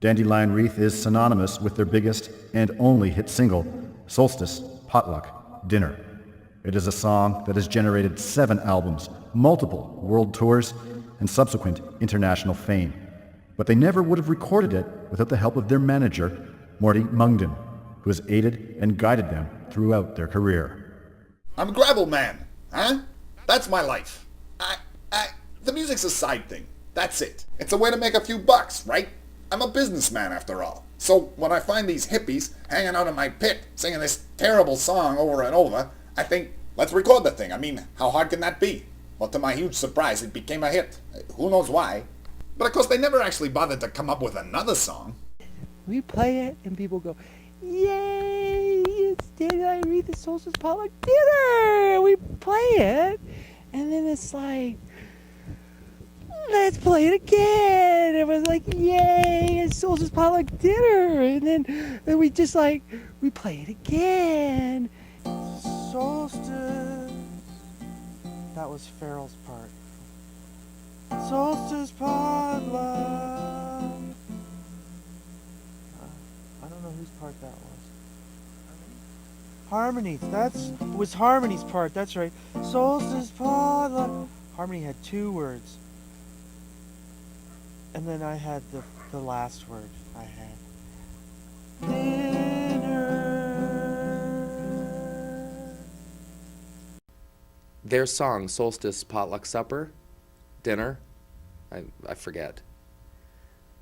Dandelion Wreath is synonymous with their biggest and only hit single, Solstice, Potluck, Dinner. It is a song that has generated 7 albums, multiple world tours, and subsequent international fame. But they never would have recorded it without the help of their manager, Morty Mungden, who has aided and guided them throughout their career. I'm a gravel man, huh? That's my life. The music's a side thing. That's it. It's a way to make a few bucks, right? I'm a businessman after all. So when I find these hippies hanging out in my pit singing this terrible song over and over, I think, let's record the thing. I mean, how hard can that be? Well, to my huge surprise, it became a hit. Who knows why? But of course, they never actually bothered to come up with another song. We play it and people go, yay, it's Dandelion Wreath, the Solstice Potluck Dinner! We play it, and then it's like, let's play it again! It was like, yay, it's Solstice Potluck Dinner! And then we just like, we play it again. Solstice. That was Farrell's part. Solstice Potluck. I don't know whose part that was. Harmony. It was Harmony's part. That's right. Solstice Potluck. Harmony had 2 words. And then I had the last word. I had dinner. Their song, Solstice Potluck Supper, Dinner, I forget,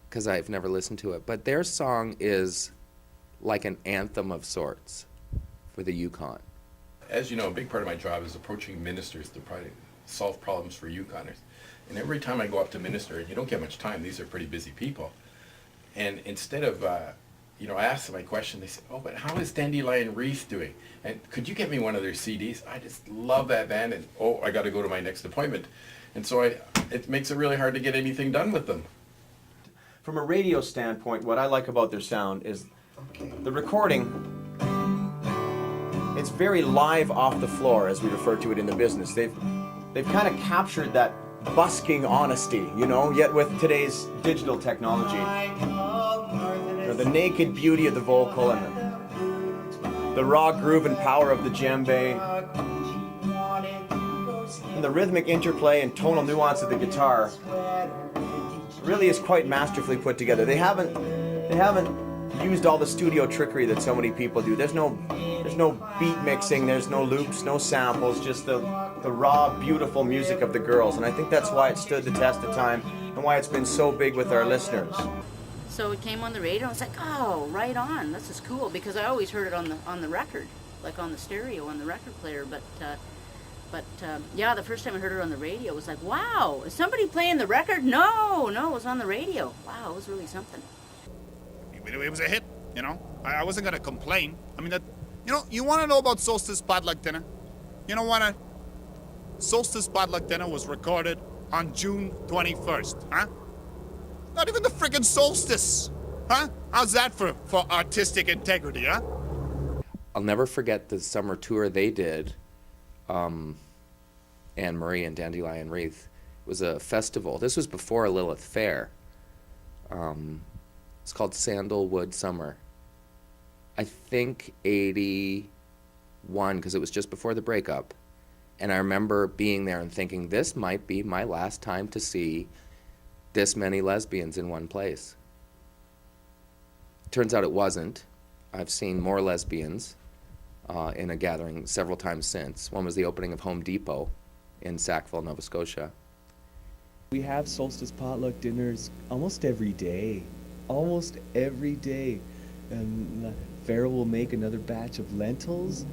because I've never listened to it, but their song is like an anthem of sorts for the Yukon. As you know, a big part of my job is approaching ministers to try to solve problems for Yukoners. And every time I go up to minister, you don't get much time, these are pretty busy people. And instead of, I asked them my question, they said, oh, but how is Dandelion Wreath doing? And could you get me one of their CDs? I just love that band, and I got to go to my next appointment. And so it makes it really hard to get anything done with them. From a radio standpoint, what I like about their sound is the recording. It's very live off the floor, as we refer to it in the business. They've kind of captured that busking honesty, yet with today's digital technology. The naked beauty of the vocal and the raw groove and power of the djembe, and the rhythmic interplay and tonal nuance of the guitar really is quite masterfully put together. They haven't used all the studio trickery that so many people do. There's no beat mixing, there's no loops, no samples, just the raw, beautiful music of the girls. And I think that's why it stood the test of time and why it's been so big with our listeners. So it came on the radio, and I was like, oh, right on, this is cool, because I always heard it on the record, like on the stereo, on the record player, but yeah, the first time I heard it on the radio, it was like, wow, is somebody playing the record? No, it was on the radio. Wow, it was really something. It was a hit, I wasn't going to complain. I mean, you want to know about Solstice Potluck Dinner? Solstice Potluck Dinner was recorded on June 21st, huh? Not even the friggin' solstice, huh? How's that for artistic integrity, huh? I'll never forget the summer tour they did, Anne Marie and Dandelion Wreath. It was a festival. This was before Lilith Fair. It's called Sandalwood Summer. I think 81, because it was just before the breakup. And I remember being there and thinking, this might be my last time to see this many lesbians in one place. Turns out it wasn't. I've seen more lesbians in a gathering several times since. One was the opening of Home Depot in Sackville, Nova Scotia. We have Solstice Potluck dinners almost every day. Almost every day. And Farrell will make another batch of lentils,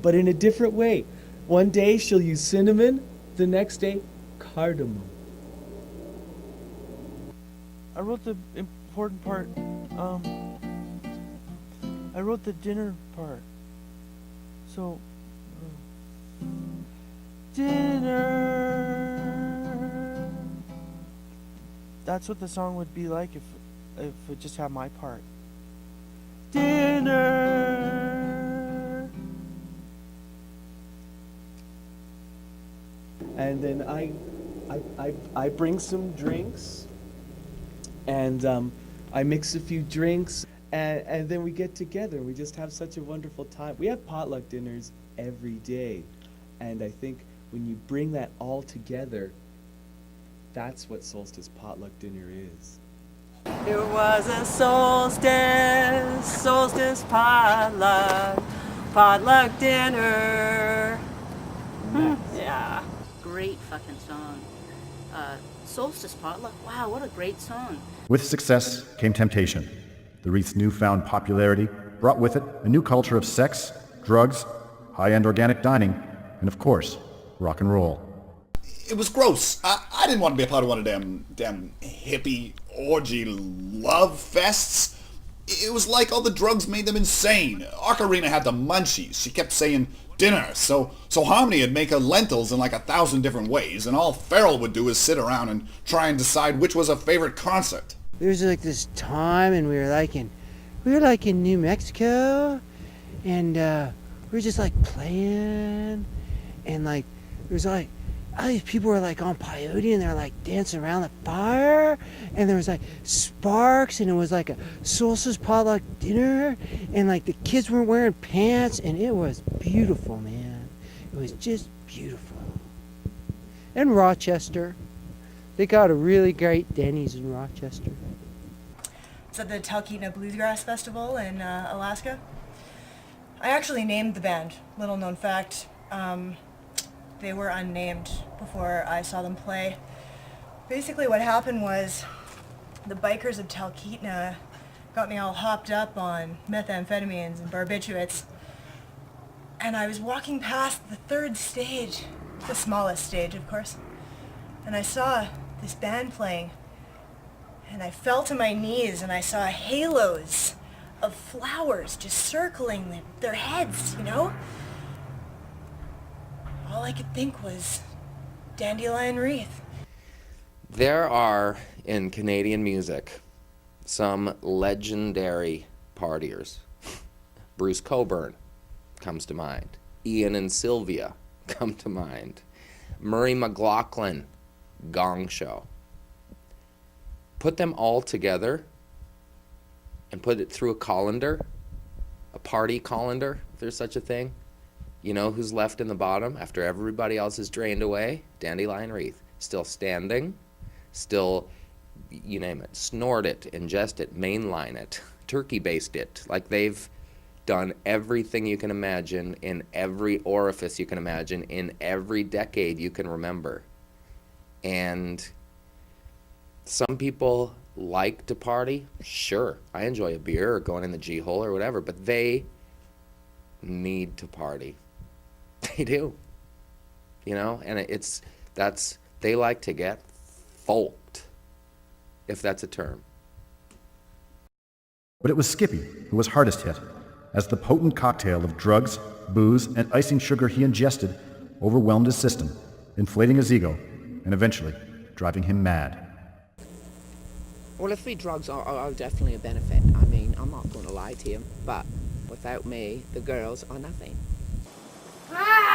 but in a different way. One day she'll use cinnamon, the next day cardamom. I wrote the important part. I wrote the dinner part. So, dinner. That's what the song would be like if it just had my part. Dinner. And then I bring some drinks. And I mix a few drinks, and then we get together and we just have such a wonderful time. We have potluck dinners every day, and I think when you bring that all together, that's what solstice potluck dinner is. It was a solstice potluck dinner. Yeah. Great fucking song. Solstice Potluck. Wow, what a great song. With success came temptation. The wreath's newfound popularity brought with it a new culture of sex, drugs, high-end organic dining, and of course, rock and roll. It was gross. I didn't want to be a part of one of them hippie orgy love fests. It was like all the drugs made them insane. Ocarina had the munchies. She kept saying dinner. So Harmony would make her lentils in like 1,000 different ways, and all Farrell would do is sit around and try and decide which was her favorite concert. There was like this time, and we were like in New Mexico, and we were just like playing, and like there was like all these people were like on peyote, and they're like dancing around the fire, and there was like sparks, and it was like a solstice potluck dinner, and like the kids weren't wearing pants, and it was beautiful, man. It was just beautiful. And Rochester, they got a really great Denny's in Rochester. It's at the Talkeetna Bluegrass Festival in Alaska. I actually named the band, little known fact. They were unnamed before I saw them play. Basically what happened was the bikers of Talkeetna got me all hopped up on methamphetamines and barbiturates, and I was walking past the third stage, the smallest stage of course, and I saw this band playing, and I fell to my knees and I saw halos of flowers just circling their heads, you know? All I could think was dandelion wreath. There are, in Canadian music, some legendary partiers. Bruce Cockburn comes to mind. Ian and Sylvia come to mind. Murray McLaughlin, Gong Show. Put them all together and put it through a colander, a party colander, if there's such a thing. You know who's left in the bottom after everybody else is drained away? Dandelion wreath. Still standing, still, you name it, snort it, ingest it, mainline it, turkey baste it. Like they've done everything you can imagine in every orifice you can imagine in every decade you can remember. And some people like to party. Sure, I enjoy a beer or going in the G-hole or whatever, but they need to party. They do, you know, and they like to get folked, if that's a term. But it was Skippy who was hardest hit, as the potent cocktail of drugs, booze, and icing sugar he ingested overwhelmed his system, inflating his ego, and eventually driving him mad. Well, the free drugs are definitely a benefit. I mean, I'm not going to lie to you, but without me, the girls are nothing. Ah!